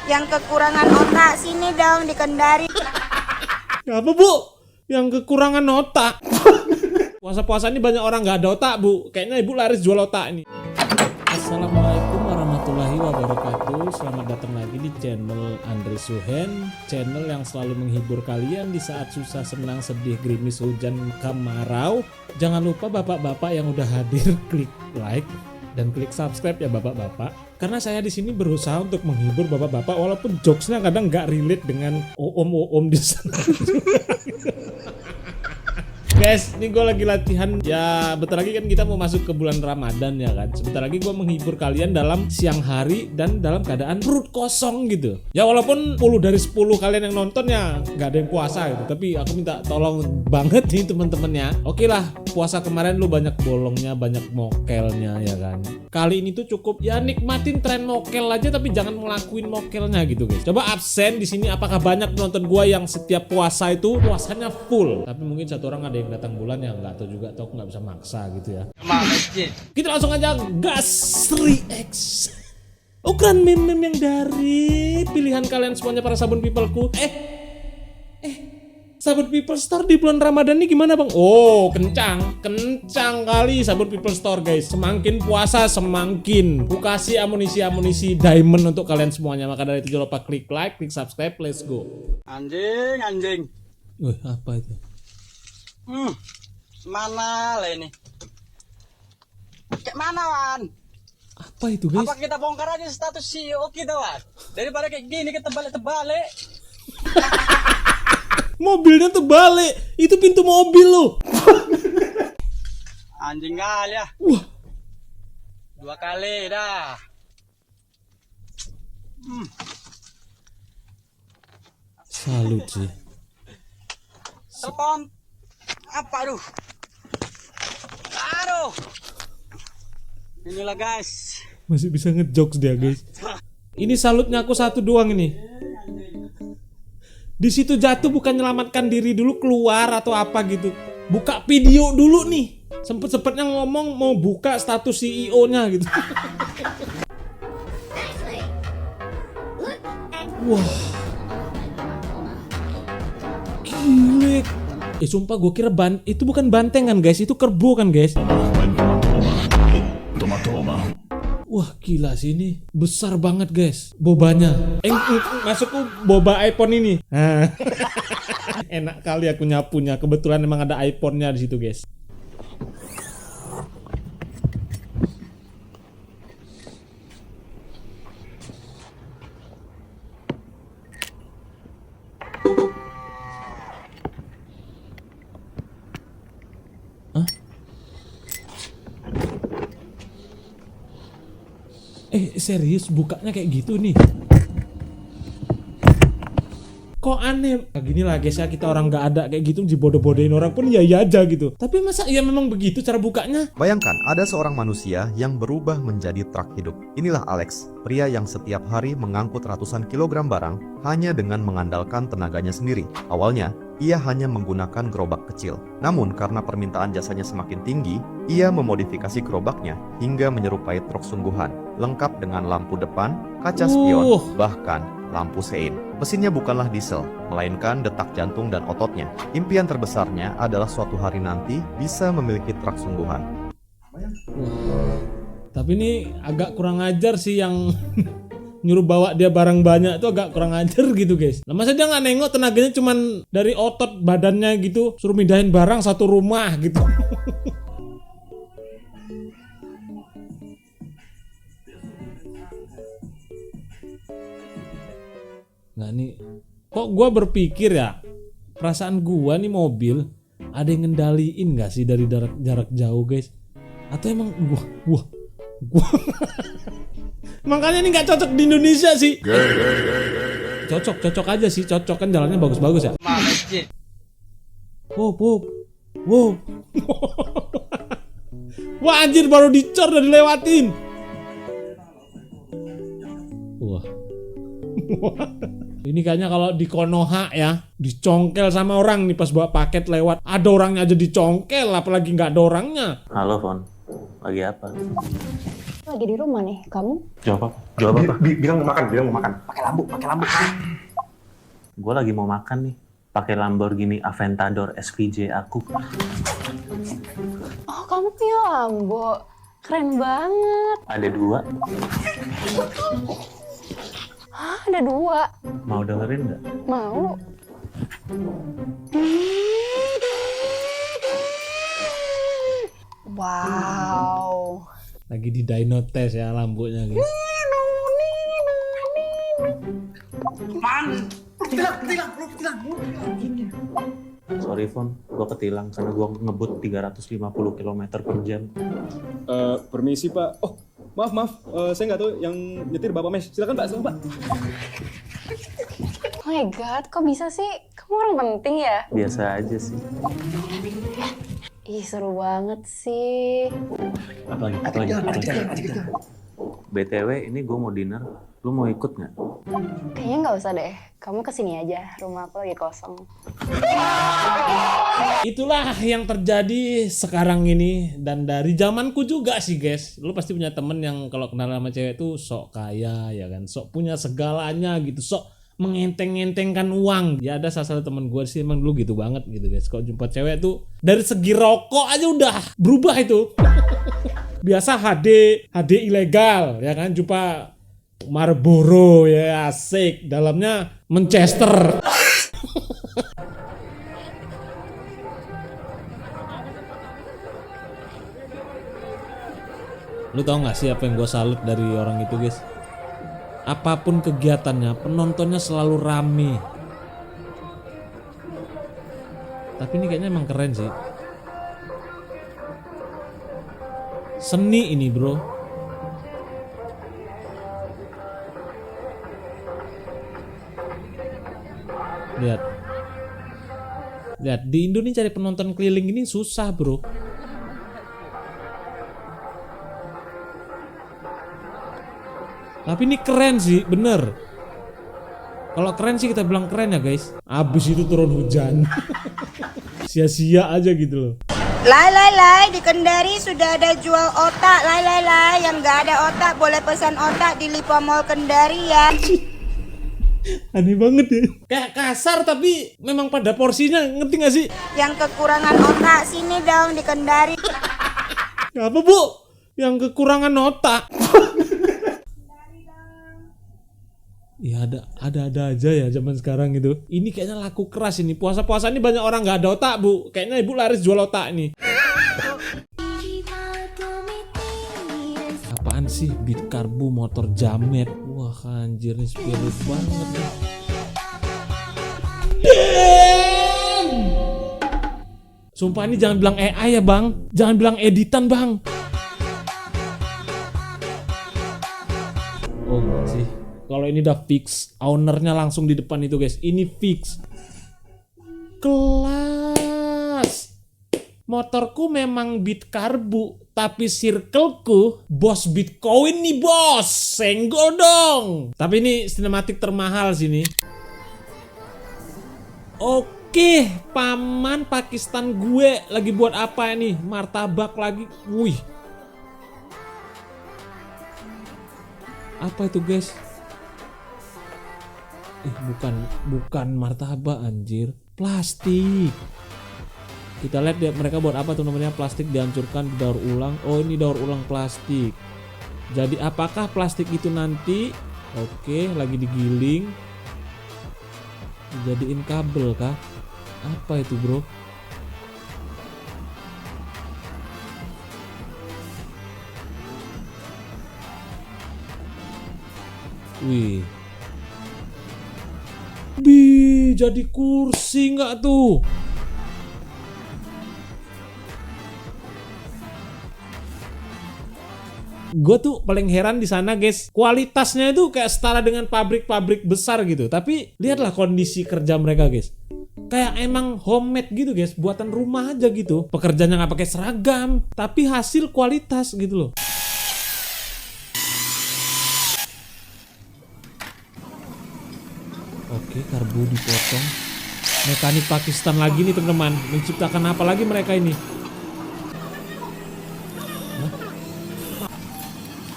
Yang kekurangan otak sini dong di Kendari. Apa bu? Yang kekurangan otak. Puasa-puasa ini banyak orang nggak ada otak bu. Kayaknya ibu laris jual otak ini. Assalamualaikum warahmatullahi wabarakatuh. Selamat datang lagi di channel Andre Suhen, channel yang selalu menghibur kalian di saat susah, senang, sedih, gerimis, hujan, kemarau. Jangan lupa bapak-bapak yang udah hadir klik like dan klik subscribe ya bapak-bapak. Karena saya di sini berusaha untuk menghibur bapak-bapak walaupun jokesnya kadang nggak relate dengan om-om di sana. Guys, ini gue lagi latihan. Ya bentar lagi kan kita mau masuk ke bulan Ramadan ya kan. Sebentar lagi gue menghibur kalian dalam siang hari dan dalam keadaan perut kosong gitu. Ya walaupun 10 dari 10 kalian yang nonton ya nggak ada yang puasa gitu. Tapi aku minta tolong banget nih temen-temennya. Oke lah, puasa kemarin lu banyak bolongnya, banyak mokelnya ya kan. Kali ini tuh cukup ya nikmatin tren mokel aja tapi jangan ngelakuin mokelnya gitu guys. Coba absen di sini apakah banyak penonton gue yang setiap puasa itu puasanya full. Tapi mungkin satu orang ada yang datang bulan ya nggak tahu juga, atau aku nggak bisa maksa gitu ya. Kita langsung aja gas react. Ukuran meme-meme yang dari pilihan kalian semuanya para sabun peopleku. Sabun People Store di bulan Ramadan ini gimana bang? Oh kencang kali sabun People Store guys. Semakin puasa semakin ku kasih amunisi diamond untuk kalian semuanya. Maka dari itu jangan lupa klik like, klik subscribe, let's go. Anjing. Wih apa itu? Mana lah ini? Kayak mana Wan? Apa itu guys? Apa kita bongkar aja status CEO kita Wan? Daripada kayak gini kita balik-balik. Mobilnya terbalik. Itu pintu mobil loh. Anjing kali ya. Wah. 2 kali dah. Salut sih. Telepon. Apa aduh. Inilah guys. Masih bisa ngejokes dia guys. Ini salutnya aku satu doang ini. Di situ jatuh bukan menyelamatkan diri dulu keluar atau apa gitu. Buka video dulu nih. Sempet-sempetnya ngomong mau buka status CEO-nya gitu. Wah. Gile. Sumpah gue kira itu bukan banteng kan guys, itu kerbau kan guys. Wah gila sih ini besar banget guys bobanya. Masuk boba iPhone ini. Enak kali aku nyapunya. Kebetulan emang ada iPhone-nya di situ guys. Serius bukanya kayak gitu nih. Kok aneh? Nah, gini lah guys ya, kita orang nggak ada kayak gitu dibodoh-bodohin orang pun ya aja gitu. Tapi masa ya memang begitu cara bukanya? Bayangkan ada seorang manusia yang berubah menjadi truk hidup. Inilah Alex, pria yang setiap hari mengangkut ratusan kilogram barang hanya dengan mengandalkan tenaganya sendiri. Awalnya, ia hanya menggunakan gerobak kecil. Namun karena permintaan jasanya semakin tinggi, ia memodifikasi gerobaknya hingga menyerupai truk sungguhan, lengkap dengan lampu depan, kaca spion, bahkan lampu sein. Mesinnya bukanlah diesel, melainkan detak jantung dan ototnya. Impian terbesarnya adalah suatu hari nanti bisa memiliki truk sungguhan. Tapi ini agak kurang ajar sih yang nyuruh bawa dia barang banyak itu agak kurang ajar gitu guys. Nah masa dia nggak nengok tenaganya cuman dari otot badannya gitu, suruh mindahin barang satu rumah gitu. Nah nih, kok gue berpikir ya, perasaan gue nih mobil ada yang ngendaliin gak sih dari jarak jauh guys? Atau emang gua makanya ini gak cocok di Indonesia sih. Cocok aja sih, cocok kan jalannya bagus-bagus ya. Wow. Wah anjir baru dicor udah dilewatin. Wah. Ini kayaknya kalau di Konoha ya, dicongkel sama orang nih pas bawa paket lewat. Ada orangnya aja dicongkel, apalagi nggak ada orangnya. Halo Fon, lagi apa? lagi di rumah nih, kamu? Jawab apa? Jawab apa? Bilang mau makan. Pakai lampu. Gue lagi mau makan nih. Pakai Lamborghini Aventador SVJ aku. Oh, kamu punya Lambo. Keren banget. Ada 2. Hah, ada 2? Mau dengerin nggak? Mau. Wow. Lagi di dyno test ya lampunya guys. Sorry Fon, gue ketilang karena gue ngebut 350 km per jam. Permisi Pak. Oh, maaf. Saya nggak tahu yang nyetir Bapak Mes. Silakan Pak, Pak. Oh my god, kok bisa sih? Kamu orang penting ya? Biasa aja sih. Ih, seru banget sih. Apalagi? BTW, ini gue mau dinner. Lu mau ikut nggak? Kayaknya nggak usah deh. Kamu kesini aja. Rumah aku lagi kosong. Itulah yang terjadi sekarang ini dan dari zamanku juga sih guys. Lu pasti punya temen yang kalau kenal sama cewek tuh sok kaya ya kan, sok punya segalanya gitu, sok mengenteng-entengkan uang. Ya ada salah satu teman gue sih emang dulu gitu banget gitu guys. Kalau jumpa cewek tuh dari segi rokok aja udah berubah itu. Biasa HD ilegal ya kan, jumpa Marlboro ya asik, dalamnya Manchester. Lu tau gak sih apa yang gue salut dari orang itu guys? Apapun kegiatannya, penontonnya selalu rame. Tapi ini kayaknya emang keren sih. Seni ini bro. Lihat di Indonesia cari penonton keliling ini susah bro. Tapi ini keren sih, bener. Kalau keren sih kita bilang keren ya guys. Abis itu turun hujan. Sia-sia aja gitu loh. Lai, di Kendari sudah ada jual otak. Lai, yang nggak ada otak boleh pesan otak di Lipo Mall Kendari ya. Aneh banget ya. Kayak kasar tapi memang pada porsinya, ngerti gak sih? Yang kekurangan otak sini dong di Kendari. Apa bu? Yang kekurangan otak? Ya ada aja ya zaman sekarang gitu. Ini kayaknya laku keras ini. Puasa-puasa ini banyak orang nggak ada otak bu. Kayaknya ibu laris jual otak ini. Apaan sih? Beat karbu motor jamet. Wah anjir nih spirit banget nih. Damn! Sumpah ini jangan bilang AI ya bang. Jangan bilang editan bang. Oh enggak sih. Kalau ini udah fix, ownernya langsung di depan itu guys. Ini fix. Kelas. Motorku memang beat karbu, tapi circleku bos Bitcoin nih bos. Senggol dong. Tapi ini sinematik termahal sini. Oke, paman Pakistan gue lagi buat apa ini? Martabak lagi. Wih. Apa itu guys? Bukan martabak anjir, plastik. Kita lihat ya mereka buat apa tuh namanya, plastik dihancurkan, didaur ulang. Oh ini daur ulang plastik. Jadi apakah plastik itu nanti oke lagi digiling dijadiin kabel kah? Apa itu bro? Wih. Jadi kursi nggak tuh? Gue tuh paling heran di sana guys, kualitasnya itu kayak setara dengan pabrik-pabrik besar gitu. Tapi lihatlah kondisi kerja mereka guys, kayak emang homemade gitu guys, buatan rumah aja gitu. Pekerjaannya nggak pakai seragam, tapi hasil kualitas gitu loh. Oke, karbu dipotong. Mekanik Pakistan lagi nih teman-teman, menciptakan apa lagi mereka ini?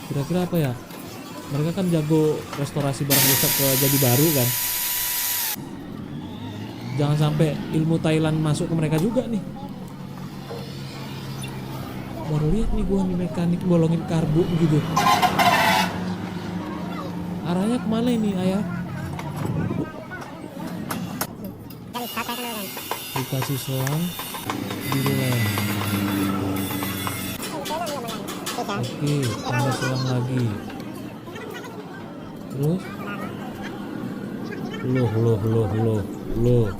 Kira-kira apa ya? Mereka kan jago restorasi barang rusak ke jadi baru kan. Jangan sampai ilmu Thailand masuk ke mereka juga nih. Baru lihat nih gua nih mekanik bolongin karbu gitu. Arahnya kemana ini ayah? Dikasih selang dilem. Oke, tambah selang lagi. Terus loh.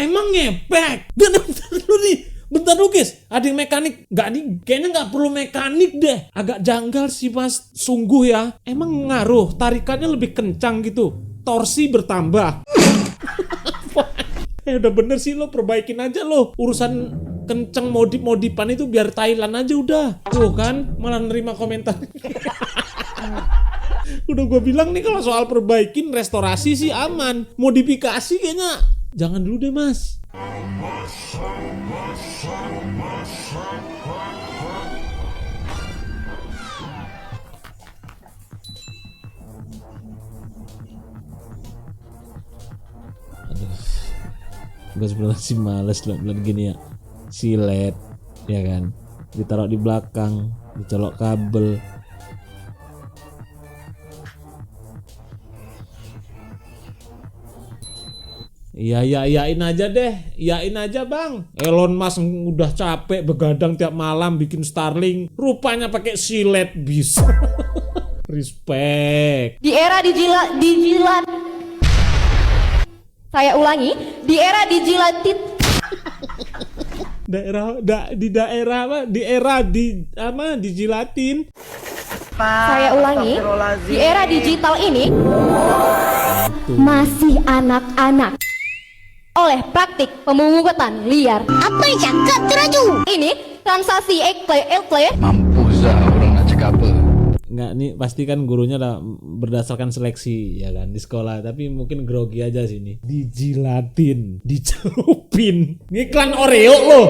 Emang ngepek? Bentar dulu guys, ada yang mekanik. Nggak nih, kayaknya nggak perlu mekanik deh. Agak janggal sih mas, sungguh ya. Emang ngaruh, tarikannya lebih kencang gitu. Torsi bertambah. Udah bener sih lo, perbaikin aja lo. Urusan kenceng modif-modifan itu biar Thailand aja udah. Tuh kan, malah nerima komentar. Udah gue bilang nih kalau soal perbaikin, restorasi sih aman. Modifikasi kayaknya jangan dulu deh mas. Aduh, gue sebenarnya sih males liat gini ya. Silet, ya kan, ditaruh di belakang, dicolok kabel. Iya, iyain aja deh. Iyain aja bang. Elon Musk udah capek begadang tiap malam bikin Starlink. Rupanya pakai silet bisa. Respect. Di era dijilat. Saya ulangi, di era dijilatit. Dijilatin. Saya ulangi, di era digital ini masih anak-anak. Oleh praktik pemungutan liar. Apa yang cakap teraju? Ini transaksi ekle. Mampus lah orang nak cakap apa. Nggak, nih pasti kan gurunya udah berdasarkan seleksi ya kan di sekolah. Tapi mungkin grogi aja sini. Dijilatin, dicelupin. Ngiklan Oreo loh.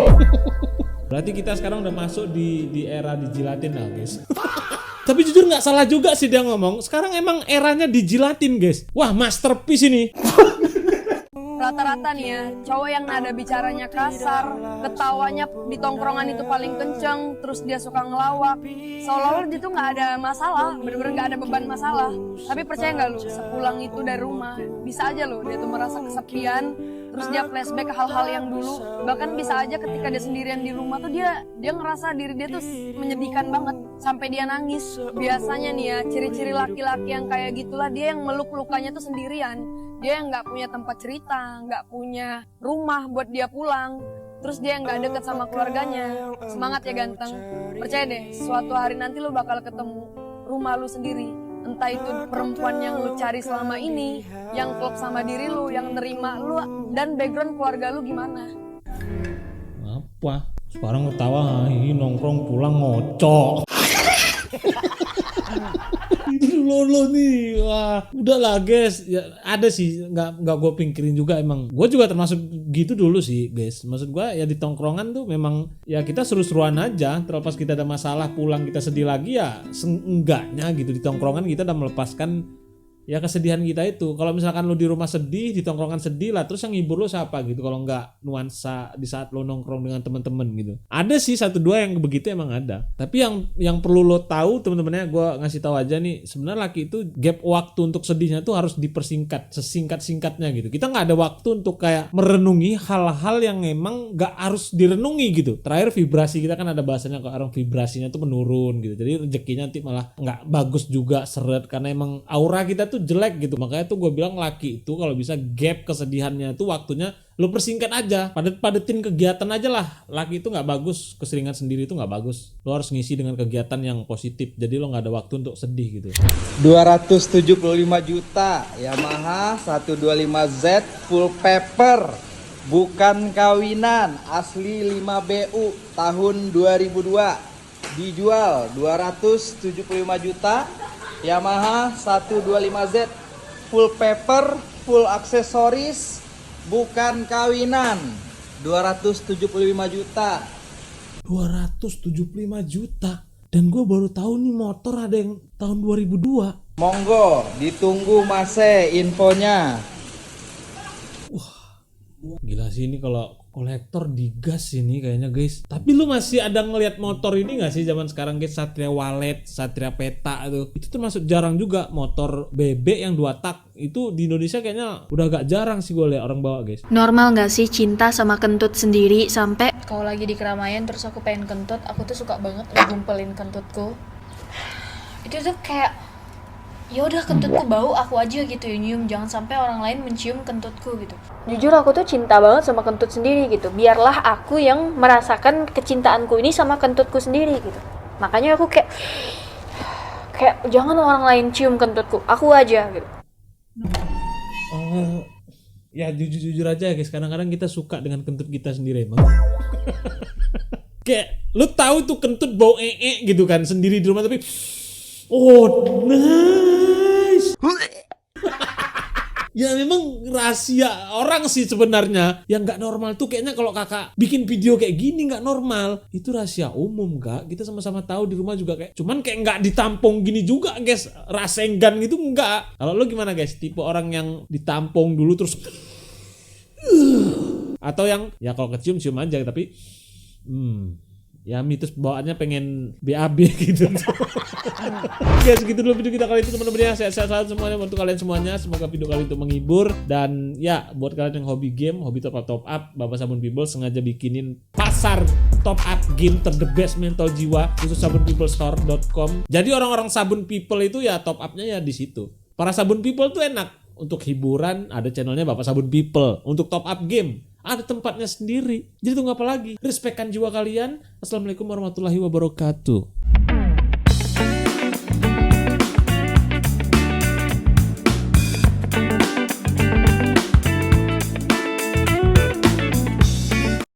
Berarti kita sekarang udah masuk di era dijilatin lah guys. Tapi jujur nggak salah juga sih dia ngomong. Sekarang emang eranya dijilatin guys. Wah masterpiece ini. Rata-rata nih ya, cowok yang nada bicaranya kasar, ketawanya di tongkrongan itu paling kenceng, terus dia suka ngelawak, seolah-olah dia tuh nggak ada masalah, bener-bener nggak ada beban masalah. Tapi percaya nggak lu, sepulang itu dari rumah, bisa aja loh dia tuh merasa kesepian, terus dia flashback ke hal-hal yang dulu, bahkan bisa aja ketika dia sendirian di rumah tuh dia ngerasa diri dia tuh menyedihkan banget, sampai dia nangis. Biasanya nih ya, ciri-ciri laki-laki yang kayak gitulah, dia yang meluk lukanya tuh sendirian. Dia yang nggak punya tempat cerita, nggak punya rumah buat dia pulang, terus dia yang nggak deket sama keluarganya. Semangat ya ganteng, percaya deh, suatu hari nanti lu bakal ketemu rumah lu sendiri. Entah itu perempuan yang lu cari selama ini, yang klop sama diri lu, yang nerima lu, dan background keluarga lu gimana. Apa? Sekarang ketawa, ini nongkrong pulang ngocok. Lo nih, wah udahlah guys, ya ada sih, nggak gue pingkirin juga. Emang gue juga termasuk gitu dulu sih guys. Maksud gue ya di tongkrongan tuh memang ya kita seru-seruan aja. Terlepas kita ada masalah pulang kita sedih lagi ya seenggaknya gitu di tongkrongan kita udah melepaskan ya kesedihan kita itu. Kalau misalkan lo di rumah sedih, di tongkrongan sedih lah, terus yang ngibur lo siapa gitu kalau nggak nuansa di saat lo nongkrong dengan temen-temen gitu. Ada sih satu dua yang begitu emang ada. Tapi yang perlu lo tahu temen-temennya, gue ngasih tahu aja nih, sebenarnya laki itu gap waktu untuk sedihnya tuh harus dipersingkat sesingkat-singkatnya gitu. Kita nggak ada waktu untuk kayak merenungi hal-hal yang emang nggak harus direnungi gitu. Terakhir vibrasi kita kan ada bahasanya kalau orang vibrasinya tuh menurun gitu. Jadi rezekinya nanti malah nggak bagus juga, seret, karena emang aura kita tuh jelek gitu. Makanya tuh gue bilang laki itu kalau bisa gap kesedihannya tuh waktunya lo persingkat aja, padetin kegiatan aja lah. Laki itu nggak bagus, keseringan sendiri itu nggak bagus. Lo harus ngisi dengan kegiatan yang positif, jadi lo nggak ada waktu untuk sedih gitu. 275 juta Yamaha 125Z full paper Bukan kawinan, asli 5BU tahun 2002. Dijual 275 juta. Yamaha 125Z full paper, full aksesoris, bukan kawinan. 275 juta. 275 juta. Dan gue baru tahu nih motor ada yang tahun 2002. Monggo, ditunggu Mase infonya. Gila sih ini kalau kolektor digas ini kayaknya guys. Tapi lu masih ada ngelihat motor ini gak sih zaman sekarang guys? Satria Walet, Satria Peta itu termasuk jarang juga motor bebek yang 2 tak. Itu di Indonesia kayaknya udah agak jarang sih gue lihat orang bawa guys. Normal gak sih cinta sama kentut sendiri sampai kalau lagi di keramaian terus aku pengen kentut, aku tuh suka banget ngumpulin kentutku. Itu tuh kayak ya udah kentutku bau, aku aja gitu ya nyium, jangan sampai orang lain mencium kentutku gitu. Jujur aku tuh cinta banget sama kentut sendiri gitu. Biarlah aku yang merasakan kecintaanku ini sama kentutku sendiri gitu. Makanya aku kayak jangan orang lain cium kentutku, aku aja gitu. Ya jujur aja guys, kadang-kadang kita suka dengan kentut kita sendiri emang. Kayak lu tahu tuh kentut bau gitu kan sendiri di rumah tapi oh nice. Ya memang rahasia orang sih sebenarnya. Yang nggak normal tuh kayaknya kalau kakak bikin video kayak gini nggak normal. Itu rahasia umum kak. Kita sama-sama tahu di rumah juga kayak. Cuman kayak nggak ditampung gini juga guys. Rasenggan gitu nggak. Kalau lo gimana guys? Tipe orang yang ditampung dulu terus atau yang ya kalau kecium cium aja tapi ya mitos bawaannya pengen BAB gitu. Oke segitu dulu video kita kali itu teman-teman ya. Sehat-sehat selalu semuanya untuk kalian semuanya. Semoga video kali itu menghibur. Dan ya buat kalian yang hobi game, hobi top up, Bapak Sabun People sengaja bikinin pasar top up game the best mental jiwa khusus sabunpeoplestore.com. Jadi orang-orang Sabun People itu ya top upnya ya di situ. Para Sabun People tuh enak. Untuk hiburan ada channelnya Bapak Sabun People. Untuk top up game ada tempatnya sendiri. Jadi tunggu apa lagi? Respekkan jiwa kalian. Assalamualaikum warahmatullahi wabarakatuh.